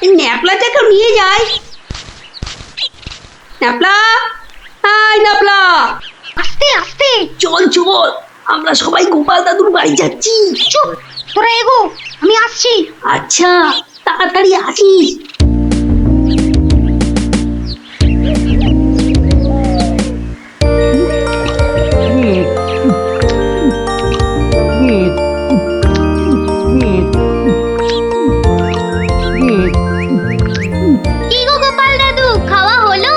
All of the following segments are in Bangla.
ন্যাপলাটাকে নিয়ে যাই। ন্যাপলা, হাই ন্যাপলা, আস্তে আস্তে। চল চল, আমরা সবাই গোপাল দাদুর বাড়ি যাচ্ছি। চুপ, তোরা এগো, আমি আসছি। আচ্ছা, তাড়াতাড়ি আসিস। কি গো গোপাল দাদু, খাওয়া হলো?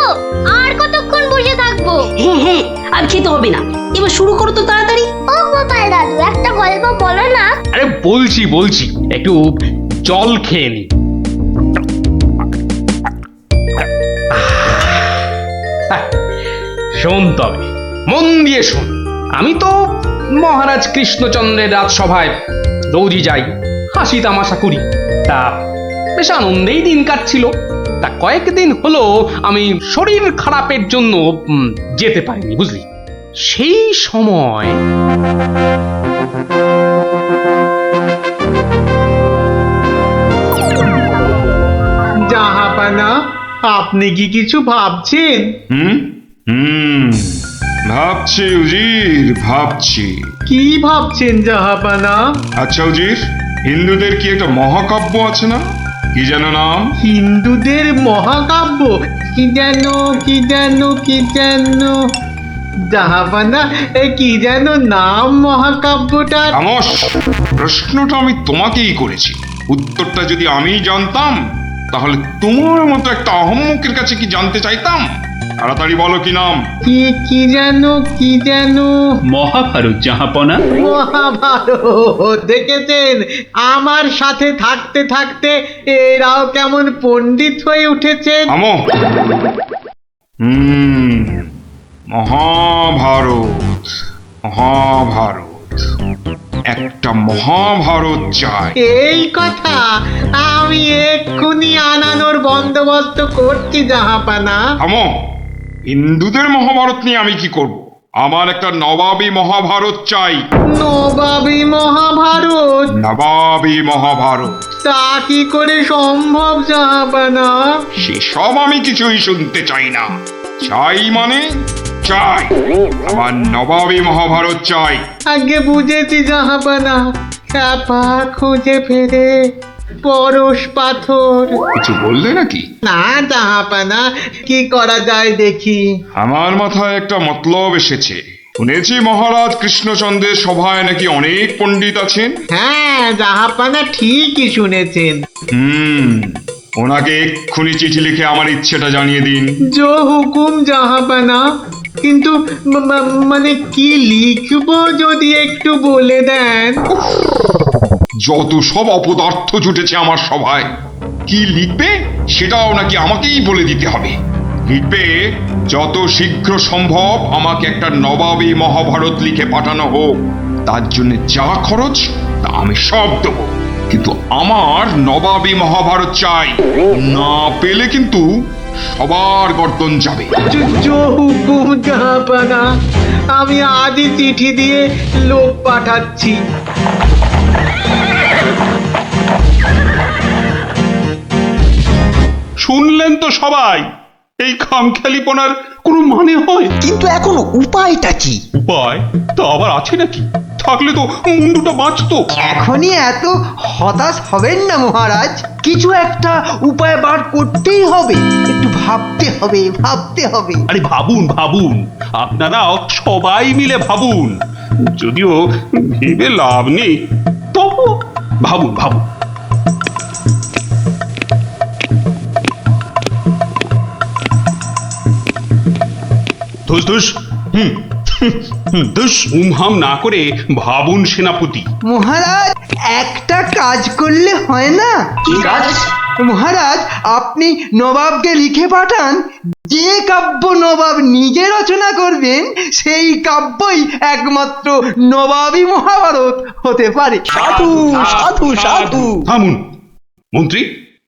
আর কতক্ষণ বসে থাকবো? হ্যাঁ হ্যাঁ, আর খেতে হবে না, এবার শুরু করো তো তাড়াতাড়ি। ও গোপাল দাদু, একটা গল্প বলো না। আরে বলছি একটু জল খেয়ে নি। শোন তবে, মন দিয়ে শোন। আমি তো মহারাজ কৃষ্ণচন্দ্রের রাজসভায় রোজই যাই, হাসি তামাশা করি, তা বেশ আনন্দেই দিন কাটছিল। তা কয়েকদিন হলো আমি শরীর খারাপের জন্য যেতে পারিনি, বুঝলি। সেই সময় জাহাপানা, আপনি কি কিছু ভাবছেন? হুম হুম ভাবছি উজির, ভাবছি। কি ভাবছেন জাহাপানা? আচ্ছা উজির, হিন্দুদের কি একটা মহাকাব্য আছে না? কি যেন নাম? হিন্দুদের মহাকাব্য? কি যেন কি যেন কি যেন জাহাপানা, কি যেন নাম মহাকাব্যটার? খামোশ! প্রশ্নটা আমি তোমাকেই করেছি। উত্তরটা যদি আমি জানতাম, তাহলে তোমার মতো একটা আহম্মকের কাছে কি জানতে চাইতাম? তাড়াতাড়ি বলো কি নাম। কি কি যেন কি যেন মহাভারত জাহাপনা। মহাভারত! দেখেছেন, আমার সাথে থাকতে থাকতে এরাও কেমন পণ্ডিত হয়ে উঠেছেন। থামো। মহাভারত, মহাভারত, একটা মহাভারত চাই। এই কথা আমি এক্ষুনি আনানোর বন্দোবস্ত করছি জাহাপানা। থামো। হিন্দুদের মহাভারত নিয়ে আমি কি করব? আমার একটা নবাবী মহাভারত চাই। নবাবী মহাভারত? নবাবী মহাভারত। তা কি করে সম্ভব জাহাপানা? সেসব আমি কিছুই শুনতে চাই না। চাই মানে চাই, আমার নবাবী মহাভারত চাই। আগে বুঝেছি জাহাপানা, চাপা খুঁজে ফেরে পরশ পাথর। কিছু বললে নাকি? না জাহাপানা, কি করা যায় দেখি। আমার মাথায় একটা মতলব এসেছে। শুনেছি মহারাজ কৃষ্ণচন্দ্রের সভায় নাকি অনেক পণ্ডিত আছেন। হ্যাঁ জাহাপানা, ঠিকই শুনেছেন। ওনাকে এক্ষুনি চিঠি লিখে আমার ইচ্ছেটা জানিয়ে দিন। জো হুকুম জাহাপানা, কিন্তু মানে কি লিখবো যদি একটু বলে দেন। যত সব অপদার্থ জুটেছে আমার সভায়, কি লিখবে সেটাও নাকি আমাকেই বলে দিতে হবে। লিখবে, যত শীঘ্র সম্ভব আমাকে একটা নবাবী মহাভারত লিখে পাঠানো হোক। তার জন্য যা খরচ তা আমি সব দেবো, কিন্তু আমার নবাবী মহাভারত চাই। না পেলে কিন্তু সবার গর্দন যাবে। জো হুকুম জাহাপানা, আমি আজই চিঠি দিয়ে লোক পাঠাচ্ছি। শুনলেন তো সবাই, এই খামখেয়ালিপনার কোনো মানে হয়? কিন্তু এখন উপায়টা কি? উপায় তা আবার আছে নাকি? থাকলে তো মুন্ডুটা বাঁচতো। এখনই এত হতাশ হবেন না মহারাজ, কিছু একটা উপায় বার করতেই হবে। একটু ভাবতে হবে, ভাবতে হবে। আরে ভাবুন ভাবুন, আপনারাও সবাই মিলে ভাবুন। যদিও ভেবে লাভ নেই, তবু ভাবুন ভাবুন। ধুস ধুস, ধুস উমহাম না করে ভাবুন সেনাপতি। মহারাজ, একটা কাজ করলে হয় না? কি কাজ? মহারাজ, আপনি নবাবকে লিখে পাঠান, যে কাব্য নবাব নিজে রচনা করবেন সেই কাব্যই একমাত্র নবাবী মহাভারত হতে পারে। সাধু সাধু সাধু। থামুন মন্ত্রী,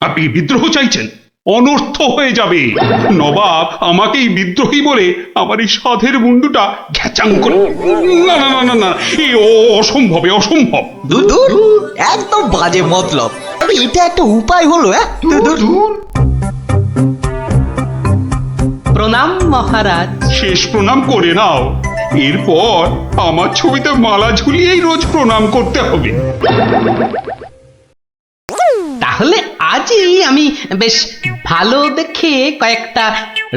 আপনি বিদ্রোহ চাইছেন? অনর্থ হয়ে যাবে। নবাব আমাকেই বিদ্রোহী বলে আমার এই সাধের মুন্ডুটা ঘ্যাচাং করে। না না না না না, এ অসম্ভবে অসম্ভব। দূর একদম বাজে মতলব। আরে এটা একটা উপায় হলো, হ্যাঁ? দূর। প্রণাম মহারাজ। শেষ প্রণাম করে নাও, এরপর আমার ছবিতে মালা ঝুলিয়েই রোজ প্রণাম করতে হবে। তাহলে আজই আমি বেশ ভালো দেখে কয়েকটা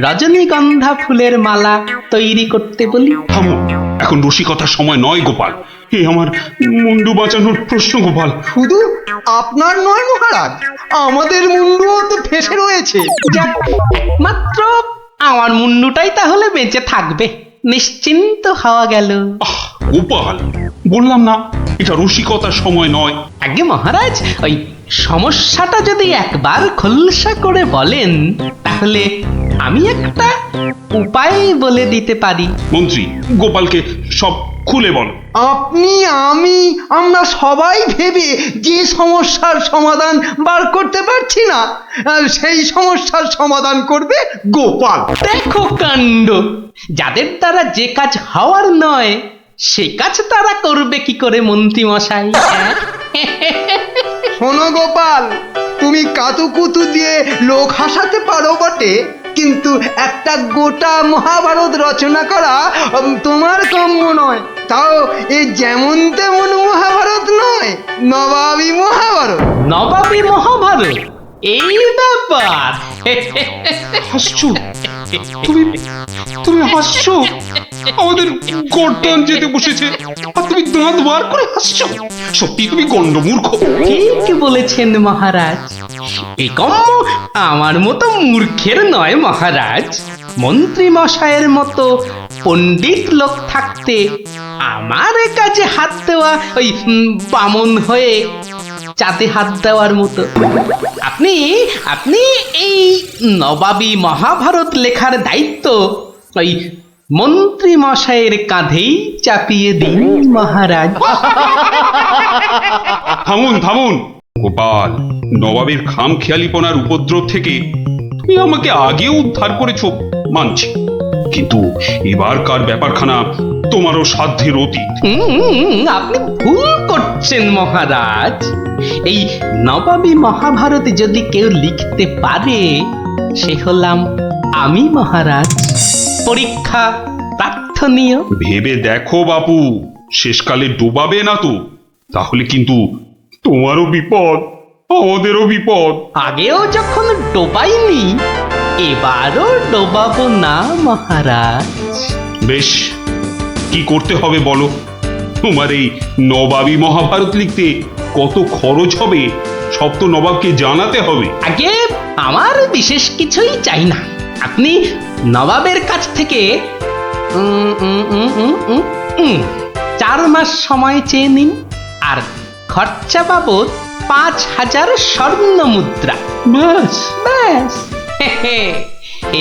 রজনীগন্ধা ফুলের মালা তৈরি করতে বলি। থামো, এখন রসিকতার সময় নয় গোপাল। এ আমার মুন্ডু বাঁচানোর প্রশ্ন গোপাল। শুধু আপনার নয় মহারাজ, আমাদের মুন্ডুও তো ফেসে রয়েছে। যাক, মাত্র আমার মুন্ডুটাই তাহলে বেঁচে থাকবে, নিশ্চিন্ত হওয়া গেল। আহ গোপাল, বললাম না এটা রসিকতার সময় নয়। আগে মহারাজ, ওই সমস্যাটা যদি একবার খোলসা করে বলেন তাহলে আমি একটা উপায় বলে দিতে পারি। মন্ত্রী, গোপালকে সব খুলে বলো। আপনি, আমি, আমরা সবাই ভেবে যে সমস্যার সমাধান বার করতে পারছি না, সেই সমস্যার সমাধান করবে গোপাল। দেখো কাণ্ড, যাদের দ্বারা যে কাজ হওয়ার নয় সে কাজ তারা করবে কি করে মন্ত্রী মশাই? শোনো গোপাল, তুমি কাতুকুতু দিয়ে লোক হাসাতে পারো বটে, কিন্তু একটা গোটা মহাভারত রচনা করা তোমার কাম্য নয়। তাও এ যেমন তেমন মহাভারত নয়, নবাবী মহাভারত। নবাবী মহাভারত, এই ব্যাপার। হাসছো তুমি হাসছো? আমাদের গর্দান যেতে বসেছে আর তুমি দাঁত বার করে হাসছো? সত্যি তুমি গন্ডমূর্খ। ঠিক বলেছেন মহারাজ, এই কম্ম আমার মতো মূর্খের নয় মহারাজ। মন্ত্রী মশাইয়ের মতো পণ্ডিত লোক থাকতে আমার কাজে হাত দেওয়া ওই বামন হয়ে চাঁদে হাত দেওয়ার মতো। আপনি আপনি এই নবাবী মহাভারত লেখার দায়িত্ব ওই মন্ত্রী মশাইয়ের কাঁধেই চাপিয়ে দিন মহারাজ। থামুন গোপাল, নবাবের খামখেয়ালিপনার উপদ্রব থেকে তুমি আমাকে আগেও উদ্ধার করেছো মানছি, কিন্তু এবারকার ব্যাপারখানা তোমারও সাধ্যের অতীত। আপনি ভুল করছেন মহারাজ। এই নবাবী মহাভারত যদি কেউ লিখতে পারে সে হলাম আমি মহারাজ। পরীক্ষা প্রার্থনীয়। ভেবে দেখো বাপু, শেষকালে ডোবাবে না তো, তাহলে কিন্তু তোমারও বিপদ আমাদেরও বিপদ। আগেও যখন ডোবাইনি এবারও ডোবাবো না মহারাজ। বেশ, কি করতে হবে বলো? তোমার এই নবাবী মহাভারত লিখতে কত খরচ হবে সব তো নবাবকে জানাতে হবে। আগে আমার বিশেষ কিছুই চাই না, আপনি নবাবের কাছ থেকে 4 মাস সময় চেয়ে নিন, আর খরচা বাবদ 5000 স্বর্ণ মুদ্রা। ব্যাস ব্যাস,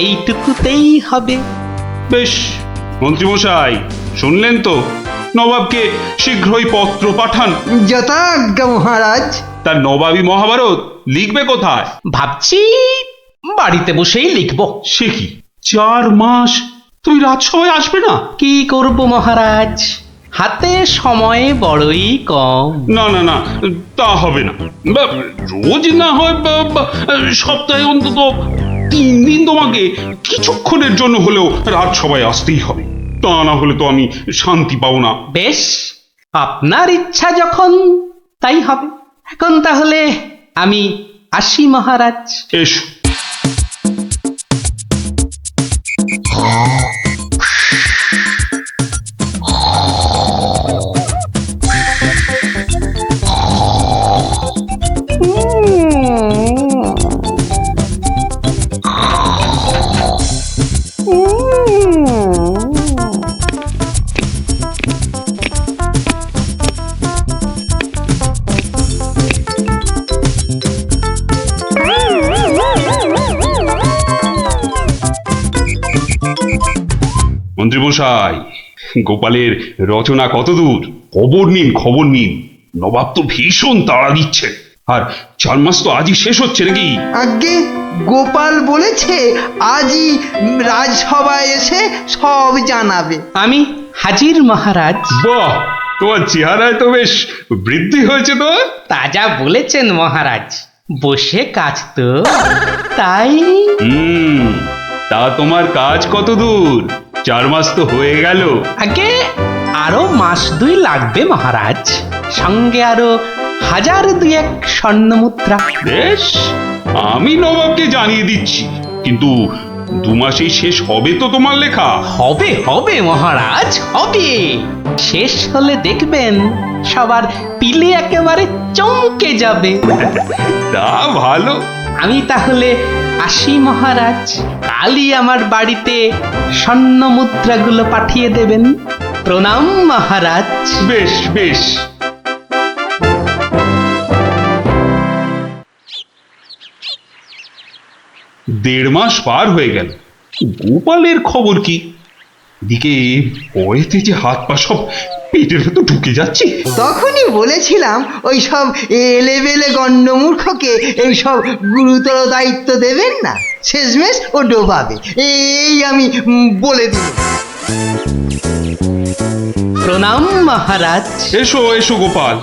এইটুকুতেই হবে। বেশ, মন্ত্রীমশাই শুনলেন তো, নবাবকে শীঘ্রই পত্র পাঠান। যথাজ্ঞা মহারাজ। তার নবাবী মহাভারত লিখবে কোথায়? ভাবছি বাড়িতে বসেই লিখব। সে কি, 4 মাস তুমি রাজসভায় আসবে না? কি করব মহারাজ, হাতে সময় বড়ই কম। না না না, তা হবে না। রোজ না হয় সপ্তাহে অন্তত 3 দিন তোমাকে কিছুক্ষণের জন্য হলেও রাজসভায় আসতেই হবে, তা না হলে তো আমি শান্তি পাবো না। বেশ, আপনার ইচ্ছা যখন তাই হবে। এখন তাহলে আমি আসি মহারাজ। এসো। মন্ত্রীমশাই, গোপালের রচনা কতদূর? খবর নিন। নবাব তো ভীষণ তাড়া দিচ্ছেন। আর 4 মাস তো আজই শেষ হচ্ছে নাকি? আগে গোপাল বলেছে আজই রাজসভায় এসে সব জানাবে। আমি হাজির মহারাজ। বাহ, তোমার চেহারায় তো বেশ বৃদ্ধি হয়েছে তো। তাজা বলেছেন মহারাজ, বসে কাজ তো তাই। তা তোমার কাজ কত দূর? 4 মাস তো হয়ে গেল। আগে আরো মাস 2 লাগবে মহারাজ, সঙ্গে আরো 1002 স্বর্ণ মুদ্রা। বেশ, আমি নবাবকে জানিয়ে দিচ্ছি, কিন্তু 2 মাসেই শেষ হবে তো তোমার লেখা? হবে হবে মহারাজ, হবে। শেষ হলে দেখবেন সবার পিলে একেবারে চমকে যাবে। তা ভালো। আমি তাহলে আসি মহারাজ, কালই আমার বাড়িতে স্বর্ণ মুদ্রাগুলো পাঠিয়ে দেবেন। প্রণাম মহারাজ। বেশ বেশ। দেড় মাস পার হয়ে গেল, গোপালের খবর কি? এদিকে ভয়েতে যে হাত পা সব পেটের ভেতর ঢুকে যাচ্ছে। তখনই বলেছিলাম ওই সব এলেবেলে গণ্ডমূর্খকে এই সব গুরুতর দায়িত্ব দেবেন না, শেষমেশ ও ডোবাবে, এই আমি বলে দিই। প্রণাম মহারাজ। এসো এসো গোপাল।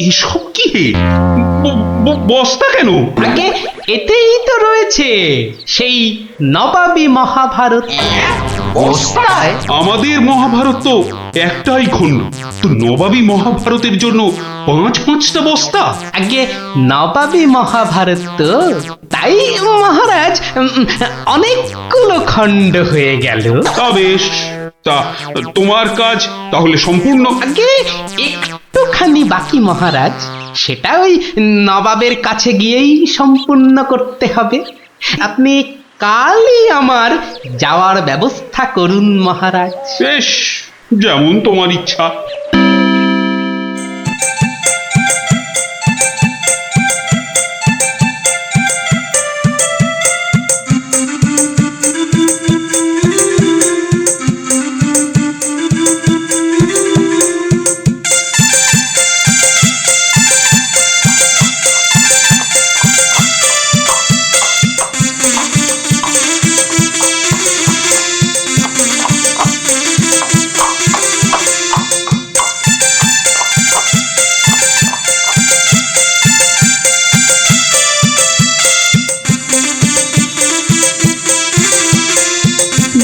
এসব কি? বস্তা কেন? আগে এতেই তো রয়েছে সেই নবাবী মহাভারত। বস্তায়? আমাদের মহাভারত তো একটাই খণ্ড, তো নবাবী মহাভারতের জন্য 5-5টা বস্তা? আগে নবাবী মহাভারত তো, তাই মহারাজ অনেকগুলো খণ্ড হয়ে গেল। তা বেশ, তা তোমার কাজ তাহলে সম্পূর্ণ। আগে একটুখানি বাকি মহারাজ, সেটা ওই নবাবের কাছে গিয়েই সম্পূর্ণ করতে হবে। আপনি কালই আমার যাওয়ার ব্যবস্থা করুন মহারাজ। বেশ, যেমন তোমার ইচ্ছা।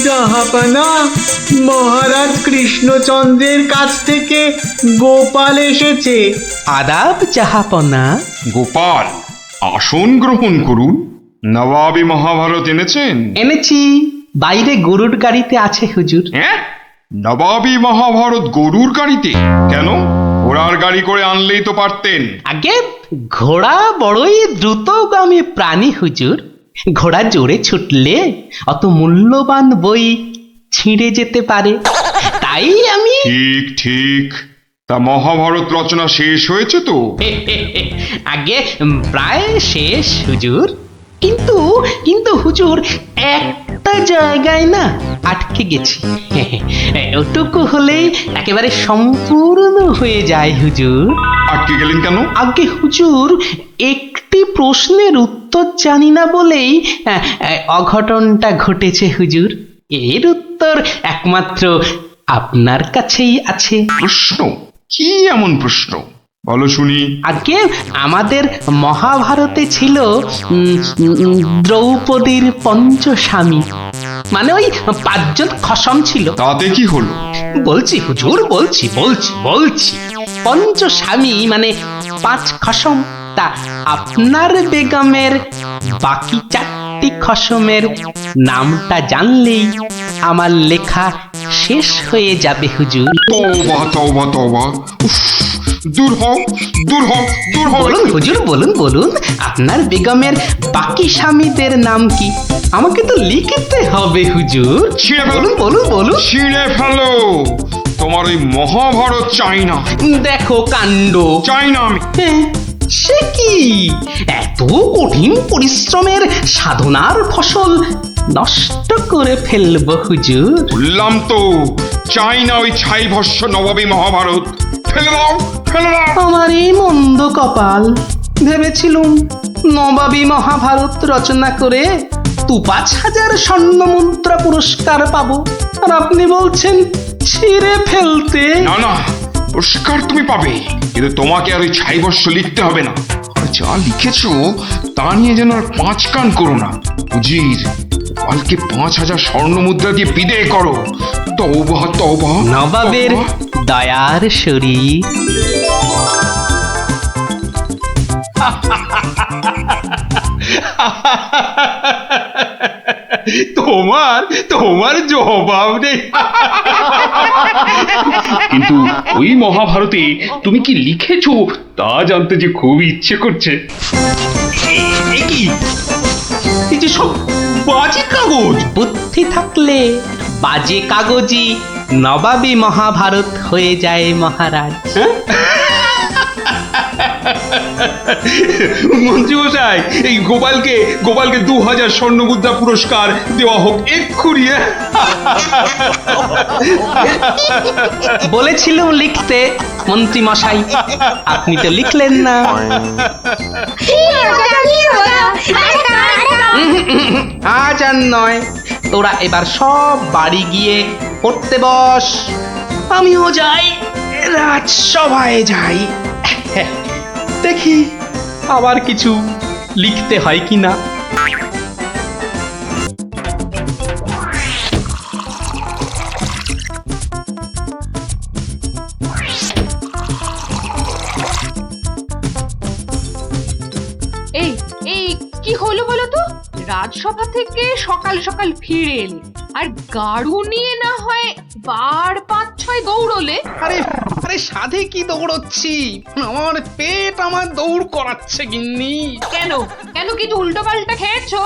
জাহাপানা, মহারাজ কৃষ্ণচন্দ্রের কাছ থেকে গোপাল এসেছে। আদাব জাহাপনা। গোপাল, আসন গ্রহণ করুন। নবাবী মহাভারত এনেছেন? এনেছি, বাইরে গরুর গাড়িতে আছে হুজুর। হ্যাঁ, নবাবী মহাভারত গরুর গাড়িতে? কেন, ঘোড়ার গাড়ি করে আনলেই তো পারতেন। আগে ঘোড়া বড়ই দ্রুতগামী প্রাণী হুজুর, ঘোড়া জোরে ছুটলে অত মূল্যবান বই ছিঁড়ে যেতে পারে, তাই আমি ঠিক ঠিক। তা মহাভারত রচনা শেষ হয়েছে তো? আগে প্রায় শেষ হুজুর, কিন্তু কিন্তু হুজুর একটা জায়গায় না আটকে গেছি। ওটুকু হলেই একেবারে সম্পূর্ণ হয়ে যায় হুজুর। আটকে গেলেন কেন? আগে হুজুর একটি প্রশ্নের উত্তর জানি না বলেই অঘটনটা ঘটেছে হুজুর। এর উত্তর একমাত্র আপনার কাছেই আছে। প্রশ্ন? কি এমন প্রশ্ন, বলো শুনি। আগে আমাদের মহাভারতে ছিল দ্রৌপদীর পঞ্চস্বামী, মানে ওই 5 জন খসম ছিল। তাতে কি হলো? বলছি হুজুর, বলছি বলছি বলছি পঞ্চস্বামী মানে 5 খসম। তা আপনার বেগমের বাকি 4টি খসমের নামটা জানলেই আমার লেখা শেষ হয়ে যাবে হুজুর। তওবা তওবা তওবা, উফ, দূর হও দূর হও দূর হও। বলুন হুজুর, বলুন বলুন, আপনার বেগমের বাকি স্বামীদের নাম কি? আমাকে তো লিখতে হবে হুজুর। ছিঁড়ে ফেলো। বলুন বলুন বলুন। ছিঁড়ে ফেলো, তোমার ওই মহাভারত চাই না। দেখো কাণ্ড। চাই না আমি। সে কি, এত কঠিন পরিশ্রমের সাধনার ফসল নষ্ট করে ফেলবো হুজুর? বললাম তো, চাই না ওই ছাই ভস্য নবাবী মহাভারত। ফেলে দাও ফেলে দাও। আমার এই মন্দ কপাল, ভেবেছিলুম নবাবী মহাভারত রচনা করে ২-৫ হাজার স্বর্ণ মুদ্রা পুরস্কার পাবো, আর আপনি বলছেন ছিঁড়ে ফেলতে। না না, পুরস্কার তুমি পাবে, কিন্তু তোমাকে আর ওই ছাইবর্ষ লিখতে হবে না। আর যা লিখেছো তা নিয়ে যেন আর ৫ কান করো না। উজির, কালকে ৫,০০০ স্বর্ণ মুদ্রা দিয়ে বিদেয় করো। তওবা তওবা। নবাবের দয়ার শরীর। তোমার তোমার জবাব নেই। কিন্তু ওই মহাভারতে তুমি কি লিখেছো তা জানতে যে খুব ইচ্ছে করছে। এ কি? এই যে সব বাজে কাগজ। বুদ্ধি থাকলে বাজে কাগজই নবাবী মহাভারত হয়ে যায় মহারাজ। মন্ত্রী মশাই, এই গোপালকে ২,০০০ স্বর্ণ মুদ্রা পুরস্কার দেওয়া হোক এক্ষুনি। বলেছিলুম লিখতে মন্ত্রী মশাই, আপনি তো লিখলেন না। আজ আর নয়, তোরা এবার সব বাড়ি গিয়ে পড়তে বস। আমিও যাই, রাজসভায় যাই, দেখি আবার কিছু লিখতে হয় কিনা। এই এই কি হলো বলো তো? রাজসভা থেকে সকাল সকাল ফিরে এলে আর গাড়ু নিয়ে না হয় বার ৫-৬ দৌড়লে। আরে আরে সাধে কি দৌড়চ্ছি, আমার পেট আমার দৌড় করাচ্ছে গিন্নি। কেন কেন কিছু উল্টো পাল্টা খেয়েছো?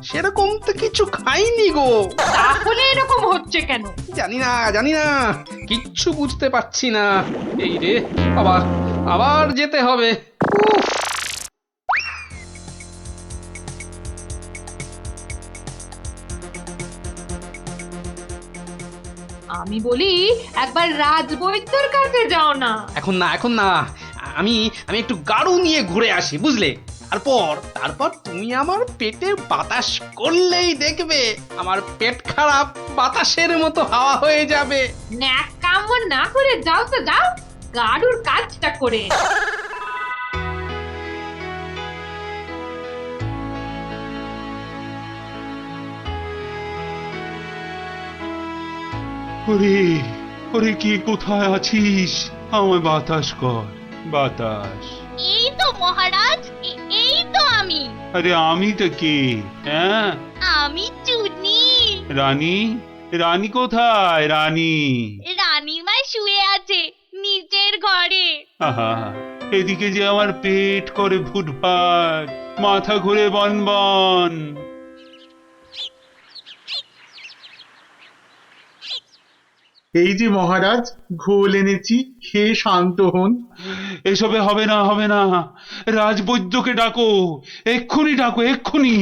সেরকম তো কিছু খাইনি গো। তাহলে এরকম হচ্ছে কেন? জানি না, কিচ্ছু বুঝতে পারছি না। এই রে, আবার আবার যেতে হবে। উফ। আমি বলি একবার রাজবৈদ্যর কাছে যাও না। এখন না, আমি একটু গাড়ু নিয়ে ঘুরে আসি, বুঝলে? তারপর তুমি আমার পেটে বাতাস করলেই দেখবে আমার পেট খারাপ বাতাসের মতো হাওয়া হয়ে যাবে। ন্যাক কাম না করে যাও তো যাও, গাড়ুর কাজটা করে। ওরে ওরে, কি কোথায় আছিস? আমায় বাতাস কর, বাতাস। এই তো মহারাজ, এই তো আমি। আরে আমি তো কে? হ্যাঁ, আমি চুনি। রানী, রানী কোথায়? রানী রানীমা শুয়ে আছে নিচের ঘরে। আহা, এদিকে যে আমার পেট করে ফুটফাট, মাথা ঘুরে বনবন। এই যে মহারাজ, ঘোল এনেছি, খেয়ে শান্ত হন। এসবে হবে না, রাজবৈদ্যকে ডাকো, এক্ষুনি ডাকো, এক্ষুনি।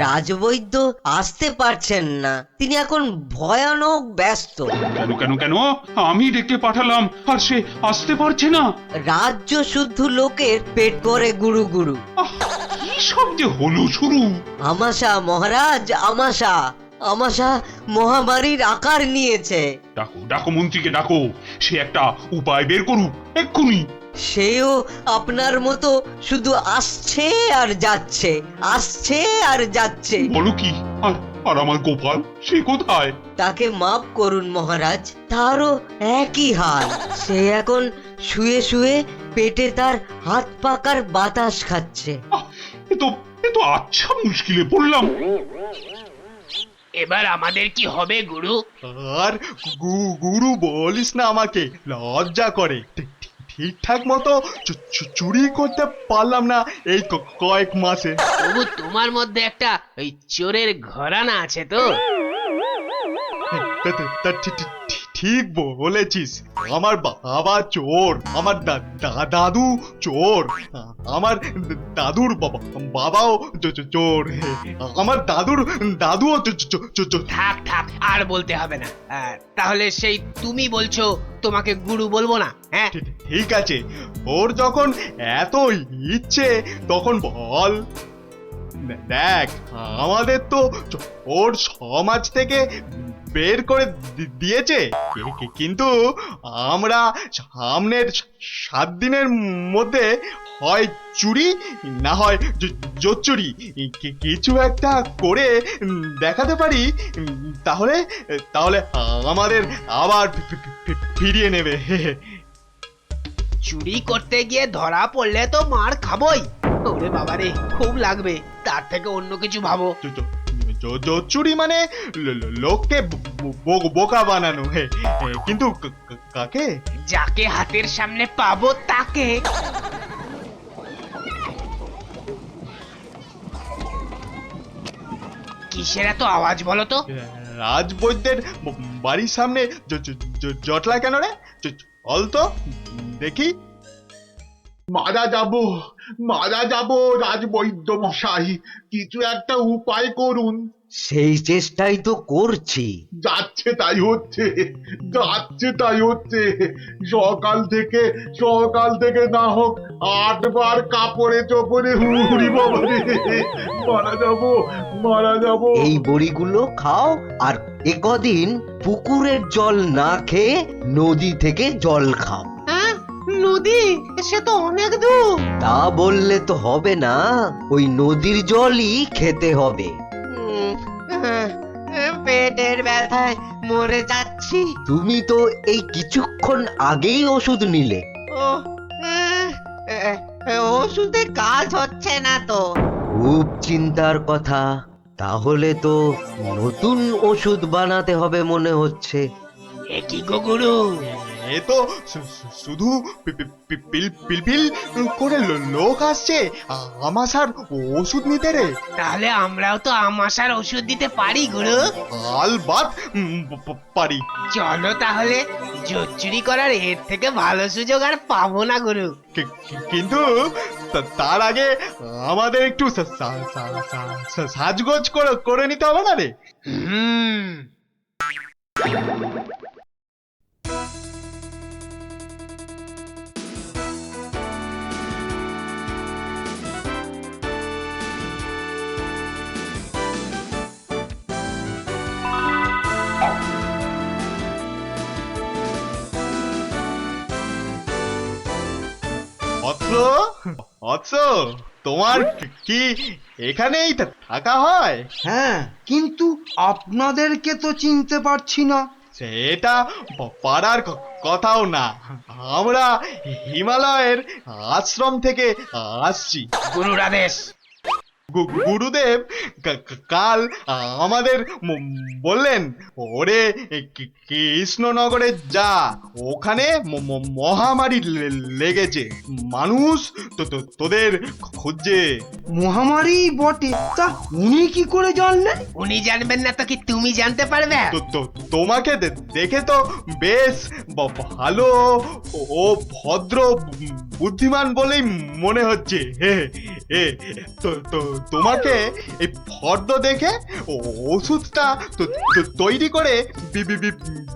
রাজবৈদ্য আসতে পারছেন না, তিনি এখন ভয়ানক ব্যস্ত। কেন আমি ডেকে পাঠালাম আর সে আসতে পারছে না? রাজ্য শুদ্ধ লোকের পেট করে গুরু গুরু। কি সব যে হলো শুরু! আমাশা মহারাজ, আমাশা মহামারীর আকার নিয়েছে। ডাকো মন্ত্রীকে ডাকো, সে একটা উপায় বের করুক এক্ষুনি। সেও আপনার মতো শুধু আসছে আর যাচ্ছে। বলো কি? আর আমার গোপাল, সে কোথায়? তাকে মাফ করুন মহারাজ, তারও একই হাল। সে এখন শুয়ে শুয়ে পেটে তার হাত পাকার বাতাস খাচ্ছে। এ তো আচ্ছা মুশকিলে পড়লাম। এবার আমাদের কি হবে গুরু? আর গুরু বলিস না, আমাকে লজ্জা করে। ঠিকঠাক মতো চুরি করতে পারলাম না এই কয়েক মাসে। তবু তোমার মধ্যে একটা ওই চোরের ঘরানা আছে তো? ঠিক বলেছিস। আমার বাবা চোর, আমার দাদু চোর, আমার দাদুর বাবাও চোর, আমার দাদুর দাদুও চোর। থাক থাক, আর বলতে হবে না। তাহলে সেই তুমি বলছো তোমাকে গুরু বলবো না? হ্যাঁ, ঠিক আছে, ওর যখন এত ইচ্ছে তখন বল। দেখ, আমাদের তো ওর সমাজ থেকে বের করে দিয়েছে, কিন্তু আমরা সামনের 7 দিনের মধ্যে হয় চুরি না হয় জোচ্চুরি কিছু একটা করে দেখাতে পারি, তাহলে তাহলে আমাদের আবার ফিরিয়ে নেবে। চুরি করতে গিয়ে ধরা পড়লে তো মার খাবই। ওরে বাবারে, খুব লাগবে। তার থেকে অন্য কিছু ভাবো। চুরি মানে লোককে বোকা বানানো, কিন্তু কাকে? যাকে হাতের সামনে পাবো তাকে। কিসের এত আওয়াজ বলো তো? রাজবৈদ্যের বাড়ির সামনে জটলা কেন রে? চল তো দেখি। মারা যাব রাজবৈদ্য মশাই, কিছু একটা উপায় করুন। সেই চেষ্টাই তো করছি। যাচ্ছে তাই হচ্ছে। সকাল থেকে না হোক 8 বার কাপড়ে চোপড়ে হুড়ি বাবা রে, মারা যাব। এই বড়িগুলো খাও, আর একদিন পুকুরের জল না খেয়ে নদী থেকে জল খাও। নদী? সে তো অনেক দূর। তা বললে তো হবে না, ওই নদীর জলই খেতে হবে। পেটের ব্যথায় মরে যাচ্ছি। তুমি তো এই কিছুক্ষণ আগেই ওষুধ নিলে। ওষুধে কাজ হচ্ছে না তো। খুব চিন্তার কথা। তাহলে তো নতুন ওষুধ বানাতে হবে মনে হচ্ছে। এ কি গো গুরু? এ তো শুধু পিলপিল করে লোক আসছে আমাশার ওষুধ নিতে রে। তাহলে আমরাও তো আমাশার ওষুধ দিতে পারি গুরু। আলবাত পারি। চলো তাহলে, জোচ্চুরি করার এর থেকে ভালো সুযোগ আর পাবো না গুরু। কিন্তু তার আগে আমাদের একটু সাজগোজ করে নিতে হবে না রে? তোমার কি এখানেই থাকা হয়? হ্যাঁ, কিন্তু আপনাদেরকে তো চিনতে পারছি না। সেটা পারার কথাও না, আমরা হিমালয়ের আশ্রম থেকে আসছি। গুরুর আদেশ। গুরুদেব কাল আমাদের বললেন, ওরে কৃষ্ণনগরে যা, ওখানে মহামারী লেগেছে, মানুষ তোদের খুঁজছে। মহামারী বটে, তা উনি কি করে জানলেন? উনি জানবেন না তো কি তুমি জানতে পারবে? তোমাকে দেখে তো বেশ ভালো ও ভদ্র বুদ্ধিমান বলেই মনে হচ্ছে। তোমাকে এই ফর্দ দেখে ওষুধটা তৈরি করে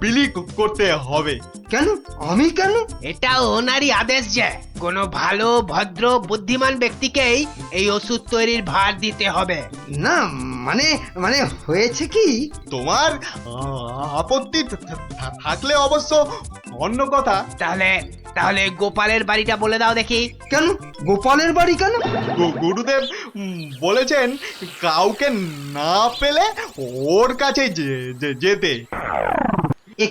বিলি করতে হবে। কেন? আমি কেন? এটা ওনারই আদেশ যে কোনো ভালো ভদ্র বুদ্ধিমান ব্যক্তিকেই এই ওষুধ তৈরির ভার দিতে হবে। না মানে মানে হয়েছে কি, তোমার আপত্তি থাকলে অবশ্য অন্য কথা। তাহলে গোপালের বাড়িটা বলে দাও দেখি। কেন গোপালের বাড়ি কেন? গুরুদেব বলেছেন কাউকে না পেলে ওর কাছে যেতে।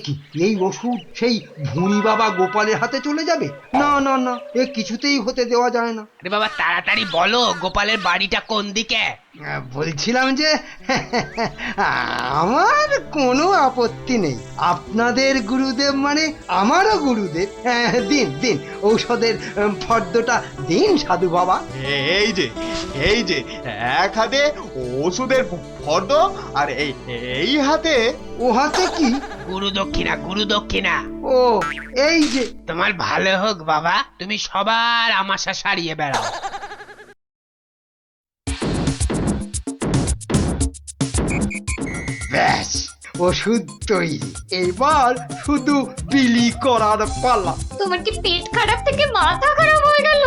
কি এই ওষুধ সেই ভুঁড়ি বাবা গোপালের হাতে চলে যাবে? না না না, এ কিছুতেই হতে দেওয়া যায় না। আরে বাবা, তাড়াতাড়ি বলো গোপালের বাড়িটা কোন দিকে। বলছিলাম যে আমার কোনো আপত্তি নেই। আপনাদের গুরুদেব মানে আমারও গুরুদেব। দিন দিন ঔষধের ফর্দটা দিন সাধু বাবা। এই যে এক হাতে ওষুধের ফর্দ, আর এই হাতে। ও হাতে কি? গুরু দক্ষিণা, গুরু দক্ষিণা। ও এই যে, তোমার ভালো হোক বাবা, তুমি সবার আমাশা সারিয়ে বেড়াও। ব্যাস ওষুধ তৈরি, এবার শুধু বিলি করার পালা। তোমার কি পেট খারাপ থেকে মাথা খারাপ হয়ে গেল?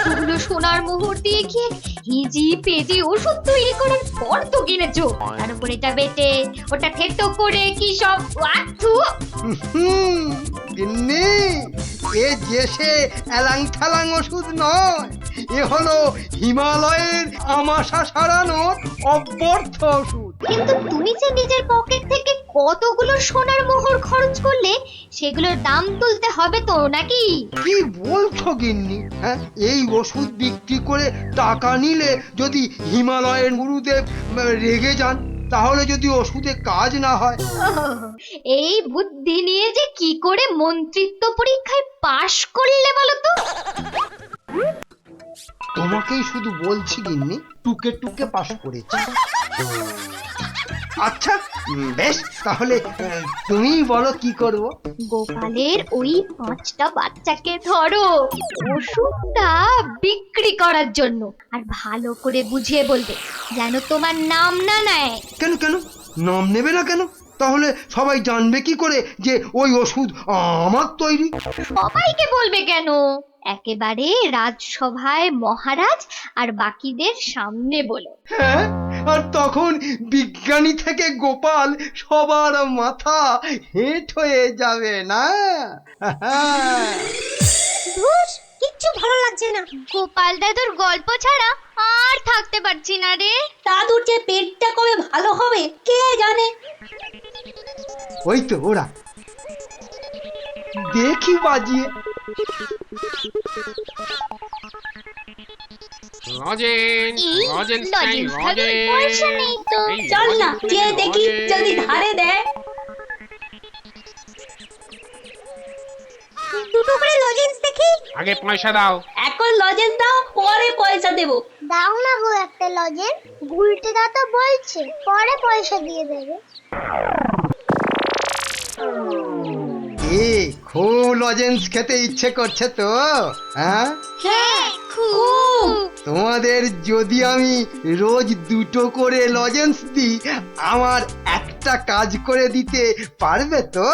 ওগুলো সোনার মোহর দিয়ে গিয়ে হিজি পেজি ওষুধ তৈরি করার পর তো কিনেছো, তার উপরে এটা বেটে ওটা থেতো করে কি সব ওয়াথু। গিন্নি, এ যে সে এলাং থালাং ওষুধ নয়, এ হলো হিমালয়ের আমাশা সারানোর অব্যর্থ ওষুধ। কিন্তু তুমি যে নিজের পকেট থেকে কতগুলো সোনার মোহর খরচ করলে, সেগুলোর দাম তুলতে হবে তো নাকি? কি বলছো গিন্নি? হ্যাঁ, এই ওষুধ বিক্রি করে টাকা নিলে যদি হিমালয়ের গুরুদেব রেগে যান, তাহলে যদি ওষুধে কাজ না হয়। এই বুদ্ধি নিয়ে যে কি করে মন্ত্রিত্ব পরীক্ষায় পাশ করলে বলো তো? তোমাকেই শুধু বলছি গিন্নি, টুকে টুকে পাশ করেছি। আচ্ছা বেশ, তাহলে তুমিই বলো কি করব। গোপালের ওই 5টা বাচ্চাকে ধরো ওষুধটা বিক্রি করার জন্য, আর ভালো করে বুঝিয়ে বলবে যেন তোমার নাম না নেয়। কেন কেন নাম নেবে না কেন? তাহলে সবাই জানবে কি করে যে ওই ওষুধ আমার তৈরি? সবাইকে বলবে কেন, একেবারে রাজসভায় মহারাজ আর বাকিদের সামনে বলো। হ্যাঁ, আর তখন বিজ্ঞানী থেকে গোপাল সবার মাথা হেঁট হয়ে যাবে না? কিচ্ছু ভালো লাগছে না, গোপাল দাদুর গল্প ছাড়া আর থাকতে পারছি না রে। দাদুর যে পেটটা কবে ভালো হবে কে জানে। ওই তো ওরা, দেখি বাজিয়ে। পয়সা নেই তো, চল না যে দেখি যদি ধারে দেয়। দুটো করে লজেন্স দেখি। আগে পয়সা দাও। এখন লজেন্স দাও, পরে পয়সা দেবো। দাও না গো একটা লজেন্স, গুলটে দা তো বলছে পরে পয়সা দিয়ে দেবে। খুব লজেন্স খেতে ইচ্ছে করছে তো? হ্যাঁ হ্যাঁ খুব। তোমাদের যদি আমি রোজ 2টো করে লজেন্স দিই, আমার একটা কাজ করে দিতে পারবে তো?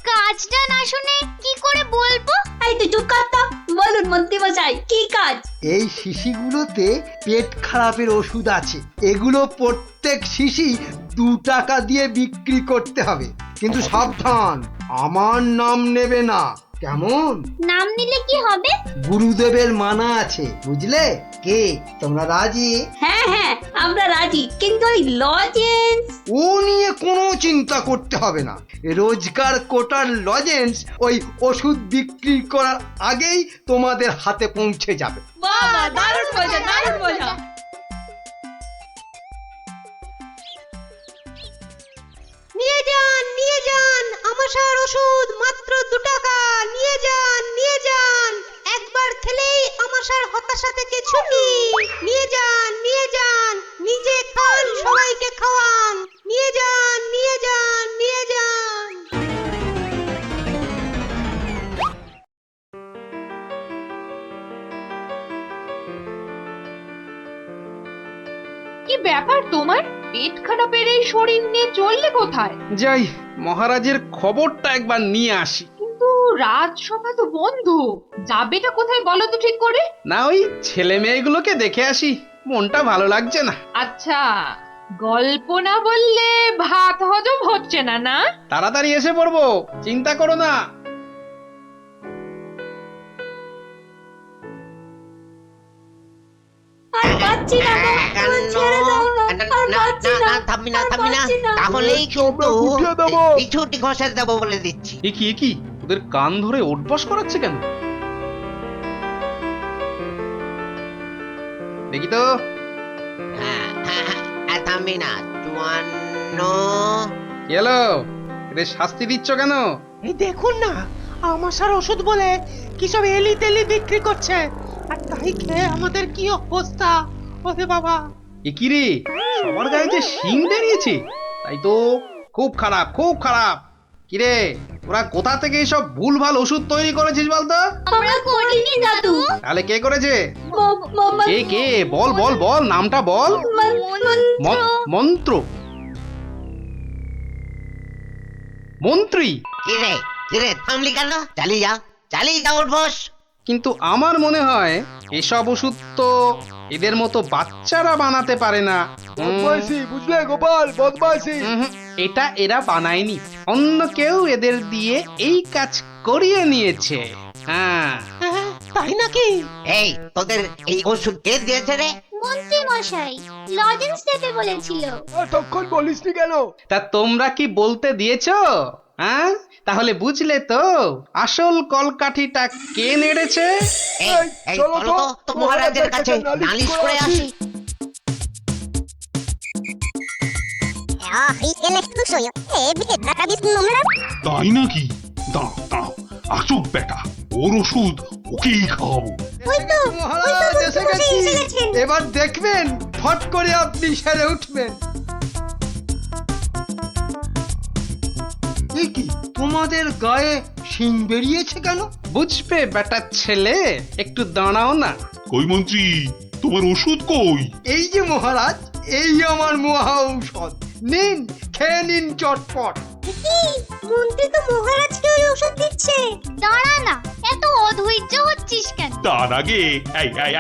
কাজটা না শুনে কি করে বলবো? এই তুই চুপ কর তো। বলুন মন্ত্রী মশাই, কি কাজ? এই শিশিগুলোতে পেট খারাপের ওষুধ আছে, এগুলো প্রত্যেক শিশি 2 টাকা দিয়ে বিক্রি করতে হবে। কিন্তু সাবধান, আমার নাম নেবে না, কেমন? নাম নিলে কি হবে? গুরুদেবের মানা আছে, বুঝলে? কে তোমরা রাজি? হ্যাঁ হ্যাঁ আমরা রাজি, কিন্তু ওই লজেন্স। ও নিয়ে কোনো চিন্তা করতে হবে না, রোজগার কোটার লজেন্স ওই ওষুধ বিক্রি করার আগেই তোমাদের হাতে পৌঁছে যাবে। বাবা দারুণ মজা, দারুণ মজা। নিয়ে যান আমাশার ওষুধ, মাত্র 2 টাকা। নিয়ে যান, একবার খেলেই আমাশার হতাশা থেকে ছুটি। নিয়ে যান, নিজে খান, সবাইকে খাওয়ান। নিয়ে যান। কি ব্যাপার তোমার? পেট খারাপের এই শরীর নিয়ে চললে কোথায়? যাই মহারাজের খবরটা একবার নিয়ে আসি। কিন্তু রাজসভা তো বন্ধ, যাবেটা কোথায় বলো তো ঠিক করে? না, ওই ছেলে মেয়েগুলোকে দেখে আসি, মনটা ভালো লাগছে না। আচ্ছা, গল্প না বললে ভাত হজম হচ্ছে না না? তাড়াতাড়ি এসে পড়বো, চিন্তা করো না। আর পাচ্ছি না গো, আমার ছেড়ে দাও না, আর পাচ্ছি না, থামবি না তাহলেই কিন্তু এই ছুটি ঘষে দেবো বলে দিচ্ছি। এ কি ওদের কান ধরে ওঠবস করাচ্ছে কেন? দেখি তো। থামবি না। 54 কি হলো? এদের শাস্তি দিচ্ছ কেন? এই দেখুন না, আমাশার ওষুধ বলে কি সব এলি তেলি বিক্রি করছে, আর তাই খেয়ে আমাদের কি অবস্থা। ওরে বাবা, এ কি রে, সবার গায়ে যে শিং বেরিয়েছে, তাই তো খুব খারাপ। কিরে ওরা কোথা থেকে এসব ভুলভাল ওষুধ তৈরি করেছিস বলতো? আমরা করিনি দাদু। তাহলে কে করেছে? কে কে বল বল বল নামটা বল। মন্ত্র মন্ত্রী? কিরে কিরে থামলি কেন? চালিয়ে যা ওর বস। কিন্তু আমার মনে হয় এসব ওষুধ তো এদের মতো বাচ্চারা বানাতে পারে না। বুঝলে গোপাল, বদমাইশি। এটা এরা বানায়নি, অন্য কেউ এদের দিয়ে এই কাজ করিয়ে নিয়েছে। হ্যাঁ তাই নাকি? এই তোদের এই ওষুধ কে দিয়েছে রে? মন্ত্রী মশাই লজেন্স দিতে বলেছিল। তখন বলিসনি কেন? তা তোমরা কি বলতে দিয়েছো? হ্যাঁ তাহলে বুঝলে তো আসল কলকাঠিটা কে নেড়েছে? এই চলো তো মহারাজের কাছে নালিশ করে আসি। তাই নাকি? দাঁড়াও আসুক বেটা, ওর ওষুধ ওকেই খাওয়াবো। মহারাজ এসে গেছি। এবার দেখবেন ফট করে আপনি সেরে উঠবেন। কি তোমাদের গায়ে শিং বেরিয়েছে কেন? বুঝবে বেটা ছেলে, একটু দাঁড়াও না। কই মন্ত্রী, তোমার ওষুধ কই? এই যে মহারাজ, এই আমার মহা ঔষধ, নিন খেয়ে নিন চটপট। মন্ত্রী তো মহারাজকে ওই ওষুধ দিচ্ছে। দাঁড়া না, এত অধৈর্য হচ্ছিস কেন? তার আগে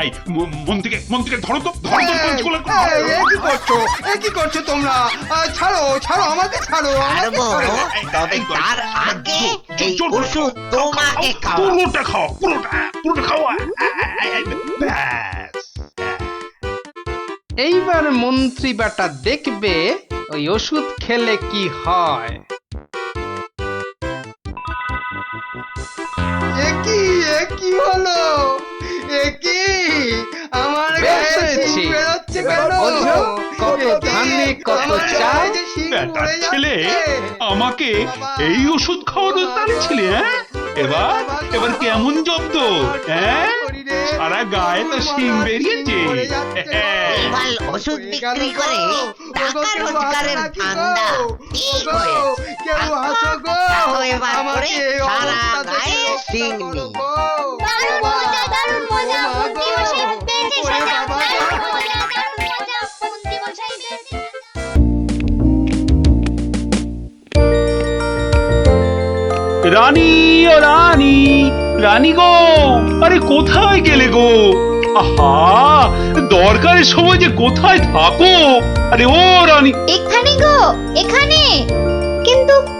এই মন্ত্রীকে ধরো তো পাঁচগুলো। কি করছো তোমরা? ছাড়ো ছাড়ো আমাকে, ছাড়ো আমাকে ছাড়ো। তবে তার আগে এই ওষুধ তোমাকে খাও। পুরোটা খাও, পুরোটা খাওয়া। ব্যাস। এইবার মন্ত্রী বেটা দেখবে ওই ওষুধ খেলে কি হয়। কি হলো? কি আমার গায়ে শিং বেরোচ্ছে কেন? কত ধানে কত চাল। বেটার ছেলে আমাকে এই ওষুধ খাওয়ানোর তালে ছিলে, হ্যাঁ? এবার কেমন জব্দ, হ্যাঁ? সারা গায়ে তো শিং বেরিয়েছে। এবার ওষুধ বিক্রি করে টাকা রোজগারের ধান্দা ঠিক হয়েছে। কেউ হাসো গো, এবার করে সারা গায়ে শিং নেই। দারুণ মজা, দারুণ মজা। মন্ত্রী মশাই পেয়েছে সাজা। দারুণ মজা, মন্ত্রী মশাই পেয়েছে। রানী ও রানী গো, আরে কোথায় গেলে গো? আহা, দরকারের সময় যে কোথায় থাকো? আরে ও রানী। এখানে গো, এখানে।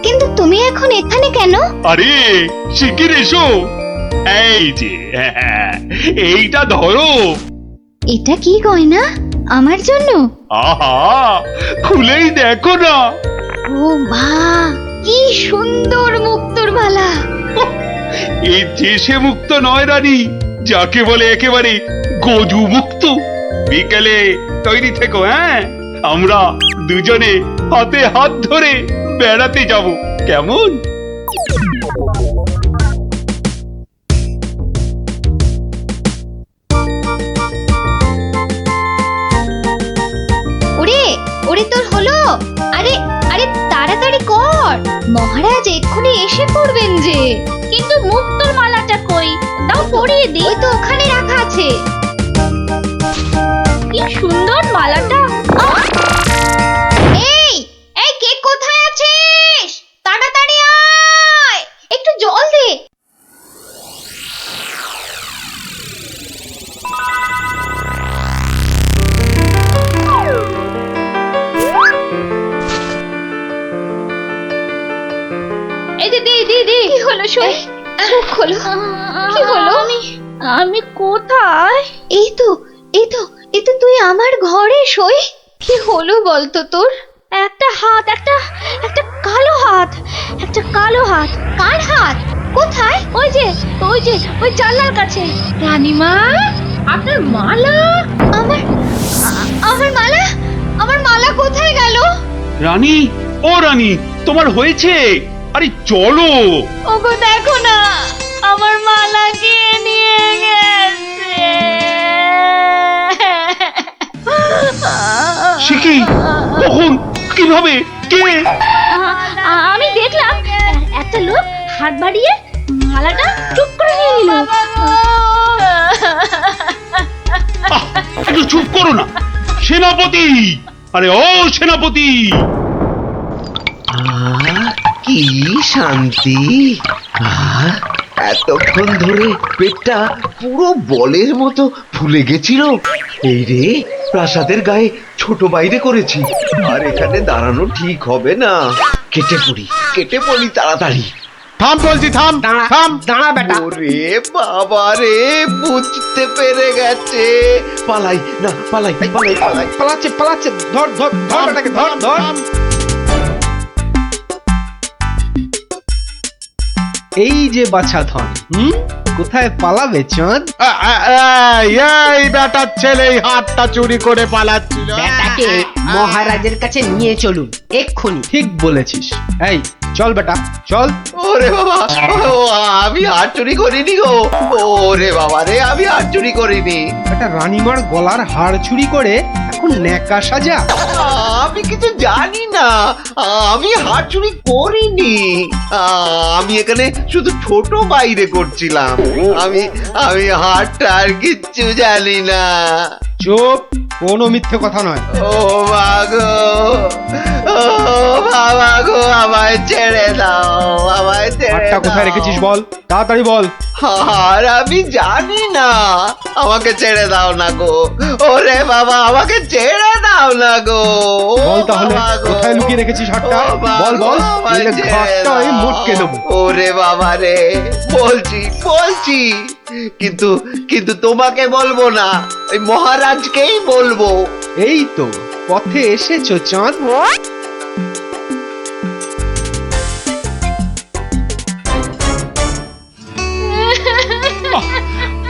কিন্তু তুমি এখন এখানে কেন? আরে শিগগির এসো। এই যে এইটা ধরো। এটা কি গয়না? আমার জন্য? আহা, খুলেই দেখো না। ও মা, কি সুন্দর মুক্তোর মালা। এই দেশে মুক্ত নয় রানী, যাকে বলে একেবারে গজু মুক্ত। বিকেলে তৈরি থেকো, হ্যাঁ? আমরা দুজনে হাতে হাত ধরে বেড়াতে যাব, কেমন? ওরে তোর হলো? আরে তাড়াতাড়ি কর, মহারাজ এক্ষুনি এসে পড়বেন যে। কিন্তু মুক্তোর মালাটা কই? দাও পরিয়ে দিই। ওই তো ওখানে রাখা আছে। কি সুন্দর মালাটা। এই কে কোথায় আছিস? তাড়াতাড়ি আয়, একটু জল দে। দি কি হলো? শুই চোখ খোলো। কি হলো? আমি কোথায়? এই তো তুই আমার ঘরে শুই। কি হলো বলতো তোর? একটা কালো হাত। কার হাত? কোথায়? ওই যে ওই জানলার কাছে। রানীমা, আপনার মালা। আমার মালা কোথায় গেল? রানী ও রানী, তোমার হয়েছে? আরে চলো। ওগো দেখো না, আমার মালা কে নিয়ে গেছে। সে কি? কখন? কিভাবে? কে? আমি দেখলাম একটা লোক হাত বাড়িয়ে মালাটা চুপ করে নিয়ে নিল। একটু চুপ করো না সেনাপতি। আরে ও সেনাপতি, কি শান্তি! এতক্ষণ ধরে পেটটা পুরো বলের মতো ফুলে গেছিল। এই রে, প্রাসাদের গায়ে ছোট বাইরে করেছি, আর এখানে দাঁড়ানো ঠিক হবে না। কেটে পড়ি তাড়াতাড়ি। থাম বলছি, থাম থাম। দাঁড়া বেটা, ওরে বাবা রে, বুঝতে পেরে গেছে। পালাই না, পালাই। পালাচ্ছে পালাচ্ছে, ধর ধর ধর বেটাকে, ধর ধর। এই যে বাছা ধন, কোথায় পালাবে চাঁদ? এই বেটার ছেলে এই হাতটা চুরি করে পালাচ্ছিল। বেটাকে মহারাজের কাছে নিয়ে চলুন এক্ষুনি। ঠিক বলেছিস। এই চল বেটা চল। ওরে বাবা, আমি হাত চুরি করিনি গো। ওরে বাবা রে, আমি হাত চুরি করিনি। একটা রানীমার গলার হাড় চুরি করে এখন ন্যাকা সাজা। আমি কিছু জানি না, আমি হাত চুরি করিনি। আমি এখানে শুধু ছোট বাইরে করছিলাম। আমি হাতটা আর কিচ্ছু জানি না। চুপ, কোনো মিথ্যে কথা নয়। ও মাগো, ও বাবা গো, আমায় ছেড়ে দাও, আমায় ছেড়ে হাড়টা দাও। কোথায় রেখেছিস বল, তাড়াতাড়ি বল। আর আমি জানি না, আমাকে ছেড়ে দাও না গো। ওরে বাবা, আমাকে ছেড়ে দাও না গো। বল তাহলে, বাবা গো। কোথায় লুকিয়ে রেখেছিস হাড়টা? ও বাবা বল বল, গো, আমায় নইলে ছেড়ে ঘাটটা আমি দাও। মোটকে দেবো। ওরে বাবা রে, বলছি কিন্তু তোমাকে বলবো না, ওই মহারাজকেই বলবো। এই তো পথে এসেছো চাঁদ।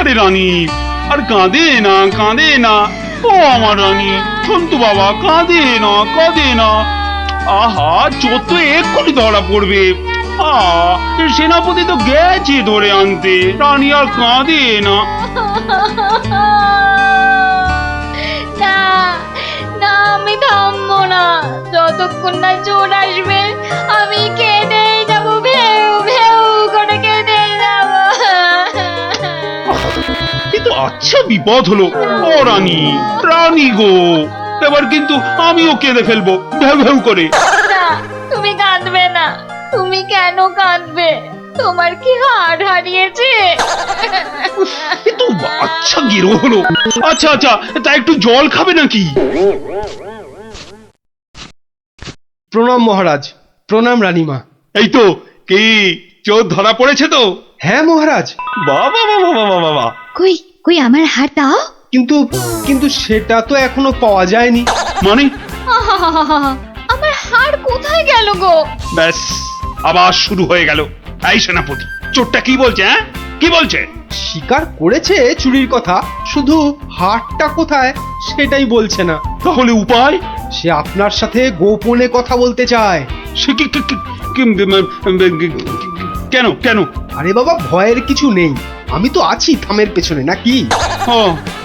আরে রানী, আর কাঁদে না। ও আমার রানী, সন্তু বাবা, কাঁদে না। আহা, চোর তো এক্ষুনি ধরা পড়বে। সেনাপতি তো গেছে ধরে আনতে। রানী আর কাঁদে না। না, আমি থামবো না। যতক্ষণ না চোর আসবে আমি কেঁদেই যাবো, ভেউ ভেউ করে কেঁদে যাবো। কিন্তু আচ্ছা বিপদ হলো। ও রানী গো, এবার কিন্তু আমিও কেঁদে ফেলবো ভেউ ভেউ করে। না, তুমি কাঁদবে না। তুমি কেন কাঁদবে? তোমার কি হাড় হারিয়েছে? কিন্তু আচ্ছা গেরো হলো। আচ্ছা তা একটু জল খাবে নাকি? প্রণাম মহারাজ। প্রণাম রানীমা। এই তো, কি চোর ধরা পড়েছে তো? হ্যাঁ মহারাজ। বাবা। কই আমার হাড় দাও। কিন্তু সেটা তো এখনো পাওয়া যায়নি। মানে? আমার হাড় কোথায় গেল গো? ব্যাস, আবার শুরু হয়ে গেল। এই সেনাপতি, চোরটা কি বলছে? কি বলছে? স্বীকার করেছে চুরির কথা, শুধু হাড়টা কোথায় সেটাই বলছে না। তাহলে উপায়? সে আপনার সাথে গোপনে কথা বলতে চায়। সে কেন? আরে বাবা, ভয়ের কিছু নেই, আমি তো আছি থামের পেছনে, নাকি? ও,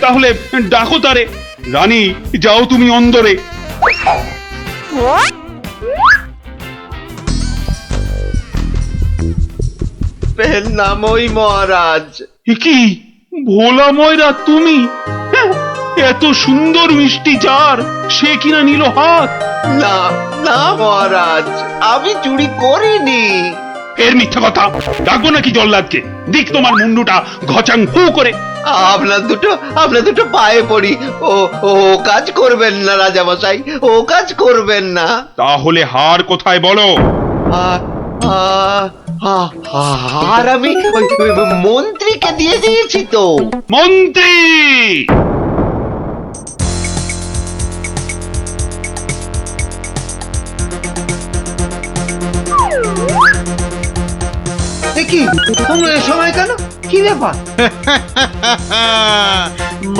তাহলে ডাকো তারে। রানী, যাও তুমি অন্দরে। নামই মহারাজ। কি ভোলা ময়রা তুমি? এত সুন্দর মিষ্টি চার, সে কিনা নিল হাত। না মহারাজ, আমি চুরি করিনি। এর মিথ্যা কথা। ডাকবো নাকি জল্লাদকে? দিক তোমার মুন্ডুটা ঘচাং ফু করে। আপনার দুটো পায়ে পড়ি। ও কাজ করবেন না রাজামশাই, ও কাজ করবেন না। তাহলে হার কোথায় বলো? আর আমি ওই মন্ত্রীকে দিয়ে দিয়েছি তো। মন্ত্রী! কি তোমরা এ সময় কেন? কি ব্যাপার?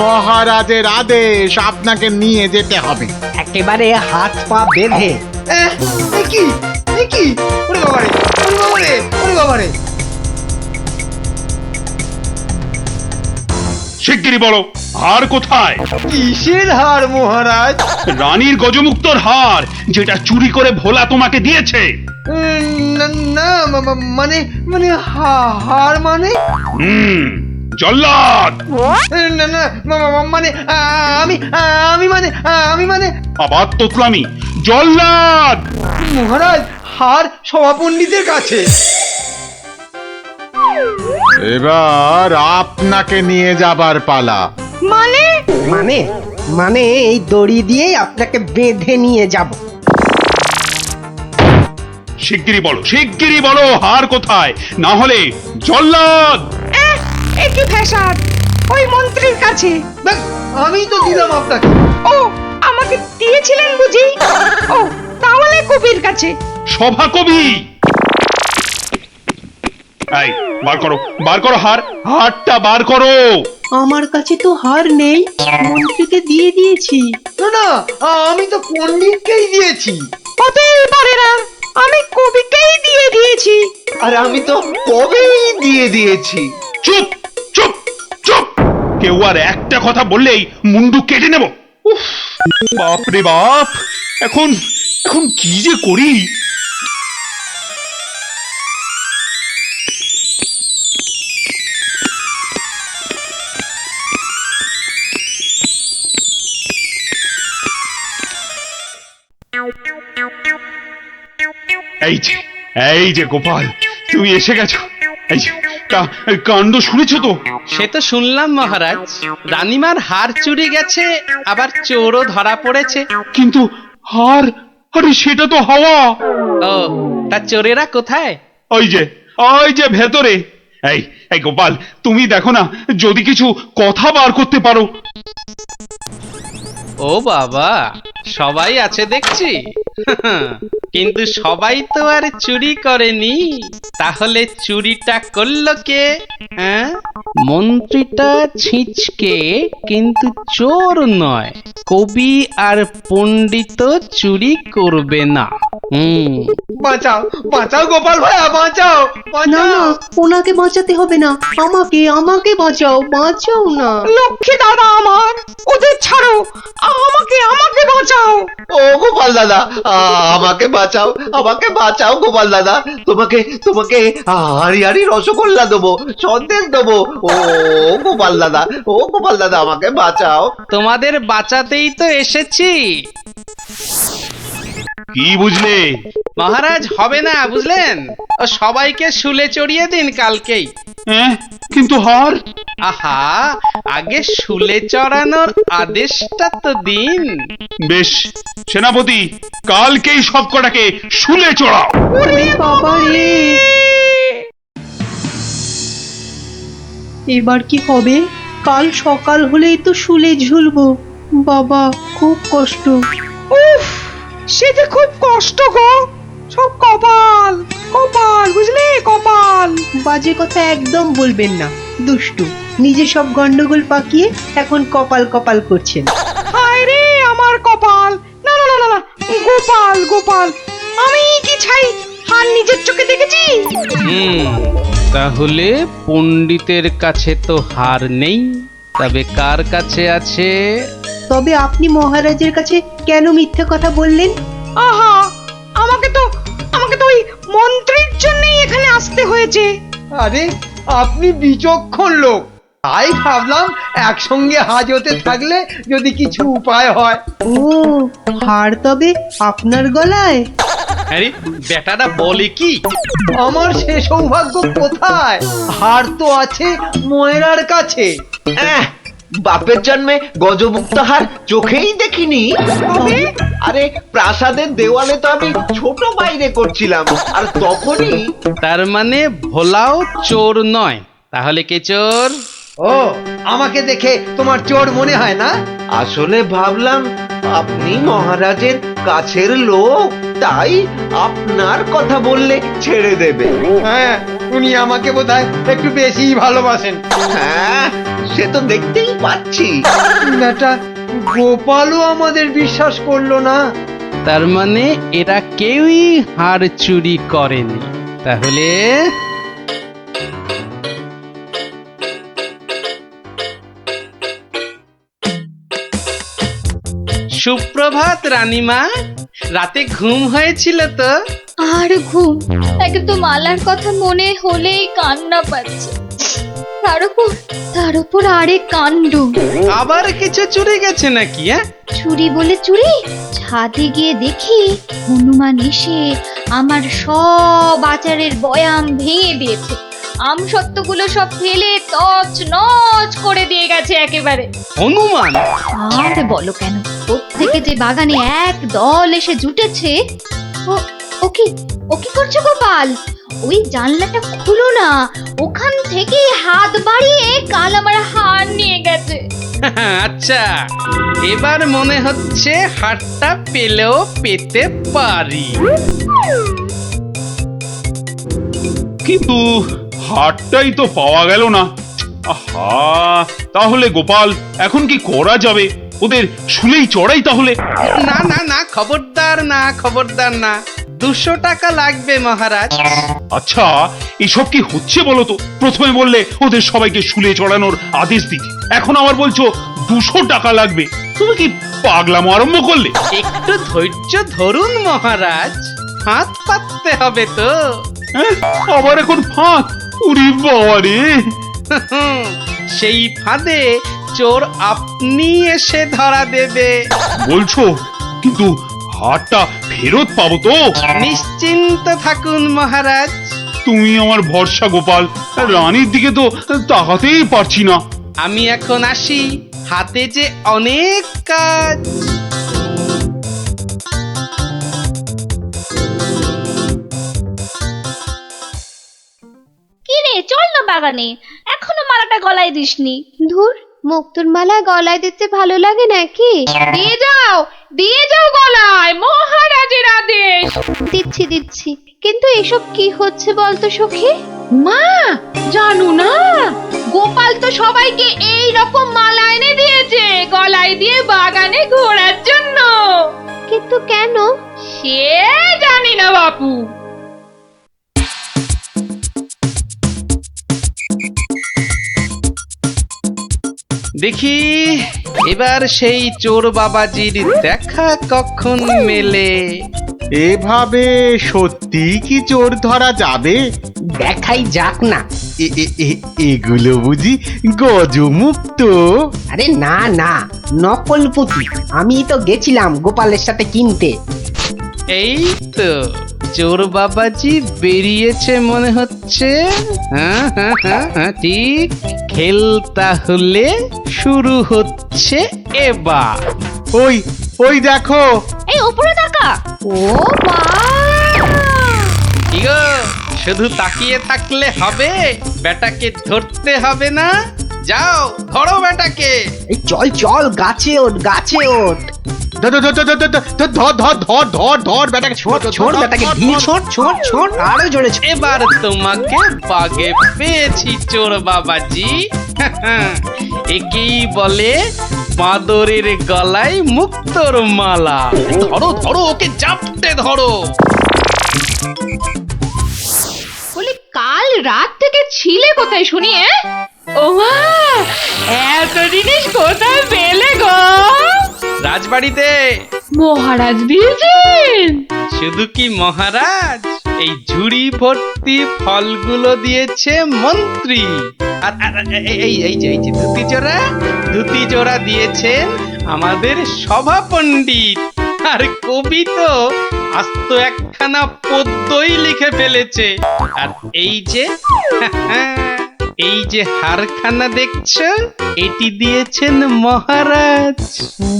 মহারাজের আদেশ, আপনাকে নিয়ে যেতে হবে। একেবারে হাত পা বেঁধে। কি ওরে বাবারে। শিগগিরই বলো, হার কোথায়? কিসের হার মহারাজ? রানীর গজমুক্তর হার, যেটা চুরি করে ভোলা তোমাকে দিয়েছে। না না, মানে মানে হার মানে জল্লাদ না না, মানে আমি মানে আবার তোতলামি। জল্লাদ মহারাজ, হার সভাপণ্ডিতের কাছে। এবার আপনাকে নিয়ে যাবার পালা। মানে মানে মানে এই দড়ি দিয়ে আপনাকে বেঁধে নিয়ে যাব। শিগগিরই বলো হার কোথায়, না হলে জল্লাদ। এ কি ফ্যাসাদ! ওই মন্ত্রীর কাছে। ব্যাস, আমি তো দিলাম আপনাকে। ও, আমাকে দিয়েছিলেন বুঝি? ও, তাহলে কবির কাছে। সভা কবি, এই বার করো হারটা বার করো। আমার কাছে তো হার নেই, মন্ত্রীকে দিয়ে দিয়েছি। না না, আমি তো পণ্ডিতকেই দিয়েছি। হতেই পারে না, আমি কবিকেই দিয়ে দিয়েছি। আর আমি তো কবেই দিয়ে দিয়েছি। চুপ চুপ চুপ, কেউ আর একটা কথা বললেই মুন্ডু কেটে নেব। উফ, বাপ রে বাপ, এখন কি যে করি। এই যে গোপাল, তুমি এসে গেছো। এই যে কাণ্ড শুনেছো তো? সে তো শুনলাম মহারাজ, রানীমার হার চুরি গেছে, আবার চোরও ধরা পড়েছে। কিন্তু হার, আরে সেটা তো হাওয়া। ও, তা চোরেরা কোথায়? ওই যে ভেতরে। এই গোপাল, তুমি দেখো না যদি কিছু কথা বার করতে পারো। ও বাবা, সবাই আছে দেখছি। কিন্তু সবাই তো আর চুরি করেনি, তাহলে চুরিটা করলো কে? হ্যাঁ, মন্ত্রীটা ছিঁচকে কিন্তু চোর নয়, কবি আর পণ্ডিত চুরি করবে না। বাঁচাও বাঁচাও গোপাল ভাইয়া, বাঁচাও বাঁচাও। ওনাকে বাঁচাতে হবে না, আমাকে বাঁচাও, বাঁচাও না। লক্ষ্মী দাদা আমার, ওদের ছাড়ো, আমাকে বাঁচাও। ও গোপাল দাদা, আমাকে বাঁচাও গোপাল দাদা। তোমাকে হাড়ি রসগোল্লা দেবো, সন্দেশ দেবো। ও গোপাল দাদা, আমাকে বাঁচাও। তোমাদের বাঁচাতেই তো এসেছি। কি বুঝলে? মহারাজ, হবে না বুঝলেন, ও সবাইকে শুলে চড়িয়ে দিন কালকেই। কিন্তু হার? আহা, আগে শুলে চড়ানোর আদেশটা তো দিন। বেশ, সেনাপতি, কালকেই সব কটাকে শুলে চড়াও। ওরে বাবা রে, এবার কি হবে? কাল সকাল হলেই তো শুলে ঝুলবো। বাবা, খুব কষ্ট। উফ, সে যে খুব কষ্ট গো। সব কপাল বুঝলে, কপাল। বাজে কথা একদম বলবেন না, দুষ্টু। নিজে সব গন্ডগোল পাকিয়ে এখন কপাল করছেন। হায় রে আমার কপাল! না না না না, গোপাল, আমি কি ছাই হার নিজের চোখে দেখেছি? তাহলে পণ্ডিতের কাছে তো হার নেই, তবে কার কাছে আছে? তবে আপনি মহারাজের কাছে কেন মিথ্যে কথা বললেন? আহা, আমাকে তো ওই মন্ত্রীর জন্যই এখানে আসতে হয়েছে। আরে, আপনি বিচক্ষণ লোক, তাই ভাবলাম একসঙ্গে হাজতে থাকলে যদি কিছু উপায় হয়। ও, হার তবে আপনার গলায়? আরে বেটাটা বলে কি? আমার সে সৌভাগ্য কোথায়? হার তো আছে ময়রার কাছে। বাপের জন্মে গজমুক্ত হার চোখেই দেখিনি। আরে প্রাসাদের দেওয়ালে তো আমি ছোট বাইরে করছিলাম, আর তখনই। তার মানে ভোলাও চোর নয়, তাহলে কে চোর? ও, আমাকে দেখে তোমার চোর মনে হয় না? আসলে ভাবলাম আপনি মহারাজের কাছের লোক, তাই আপনার কথা বললে ছেড়ে দেবে। হ্যাঁ, উনি আমাকে বোধহয় একটু বেশি ভালোবাসেন। হ্যাঁ, সে তো দেখতেই পাচ্ছি। বেটা গোপালও আমাদের বিশ্বাস করলো না। তার মানে এরা কেউই হার চুরি করেনি। তাহলে সুপ্রভাত রানীমা, রাতে ঘুম হয়েছিল তো? আর ঘুম, একে তো মালার কথা মনে হলেই কান্না পাচ্ছে। তার উপর আরেক কাণ্ড। আবার কিছু চুরি গেছে নাকি? চুরি বলে চুরি, ছাদে গিয়ে দেখি হনুমান এসে আমার সব আচারের বয়াম ভেঙে দিয়েছে। আমসত্ত্বগুলো সব ফেলে তছ নছ করে দিয়ে গেছে একেবারে। হনুমান? আর বলো কেন, প্রত্যেকে যে বাগানে এক দল এসে জুটেছে। ও কি করছো গোপাল? ওই জানলাটা খুলো না, ওখান থেকে হাত বাড়িয়ে কাল আমার হার নিয়ে গেছে। আচ্ছা, এবার মনে হচ্ছে হারটা পেলেও পেতে পারি। কিন্তু হাটটাই তো পাওয়া গেল না। আহা, তাহলে গোপাল এখন কি করা যাবে? ওদের শুলেই চড়াই তাহলে। না না না, খবরদার না, 200 টাকা লাগবে মহারাজ। আচ্ছা, এসব কি হচ্ছে বলো তো? প্রথমে বললে ওদের সবাইকে শুলে চড়ানোর আদেশ দিতে, এখন আবার বলছো 200 টাকা লাগবে। তুমি কি পাগলামো আরম্ভ করলে? একটু ধৈর্য ধরুন মহারাজ, হাত পাততে হবে তো। আবার এখন ফাঁক? উরি বাবা রে! সেই ফাঁদে চোর আপনি এসে ধরা দেবে। বলছো? কিন্তু হাটটা ফেরত পাবো তো? নিশ্চিন্ত থাকুন মহারাজ। তুমি আমার ভরসা গোপাল, রানীর দিকে তো তাকাতেই পারছি না। আমি এখন আসি, হাতে যে অনেক কাজ। কি রে, চল না বাগানে, এখনো মালাটা গলায় দিসনি। ধুর, মুক্তোর মালা গলায় দিতে ভালো লাগে নাকি? দিয়ে যাও গলায়, মহারাজের আদেশ। দিচ্ছি, কিন্তু এসব কি হচ্ছে বলতো সখী? মা, জানো না, গোপাল তো সবাইকে এই রকম মালা এনে দিয়েছে গলায় দিয়ে বাগানে ঘোরার জন্য। কিন্তু কেন? সে জানি না বাপু। দেখি এবার সেই চোর বাবাজির দেখা কখন মেলে। এভাবে সত্যি কি চোর ধরা যাবে? দেখাই যাক না। এগুলো বুঝি গজমুক্ত? আরে না না, নকল পুঁতি। আমি তো গেছিলাম গোপালের সাথে কিনতে। এই তো চোর বাবাজি বেরিয়েছে মনে হচ্ছে। হ্যাঁ, ঠিক। খেল তাহলে শুরু হচ্ছে এবার। ওই দেখো, এই উপরে তাকা। ও মা! কি গো, শুধু তাকিয়ে থাকলে হবে? বেটাকে ধরতে হবে না? যাও ধরো বেটাকে। এই চল গাছে ওঠ। ধর বেটাকে, ছোট বেটাকে ধীর ছোট আরো জোরে ছোট। এবার তোমাকে বাগে পেয়েছি চোর বাবাজি। একেই বলে বাঁদরের গলায় মুক্তোর মালা। ধরো ওকে জাপটে ধরো। বলি, কাল রাত থেকে ছিলে কোথায় শুনি? ও মা, এত জিনিস কোথায় পেলে গো? রাজবাড়িতে। মহারাজ দিয়েছেন? শুধু কি মহারাজ, এই ঝুড়ি ভর্তি ফলগুলো দিয়েছে মন্ত্রী। আর এই যে ধুতি চোরা দিয়েছেন আমাদের সভা পণ্ডিত। আর কবি তো আস্ত একখানা পদ্যই লিখে ফেলেছে। আর এই যে হারখানা দেখছো, এটি দিয়েছেন মহারাজ।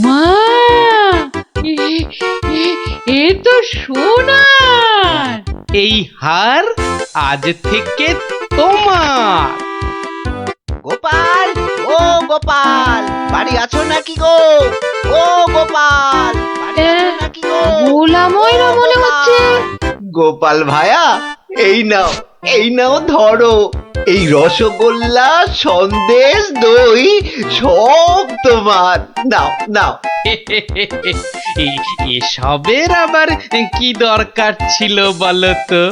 মা, এ তো সোনার। এই হার আজ থেকে তোমার। গোপাল, ও গোপাল, বাড়ি আছো নাকি গো? ও গোপাল, বাড়ি আছো নাকি গো? ভোলা ময়রা মনে হচ্ছে। গোপাল ভায়া, এই নাও ধরো। এই রসগোল্লা, সন্দেশ, দই সব তোমার। নাও। এসবের আবার কি দরকার ছিল বলো তো?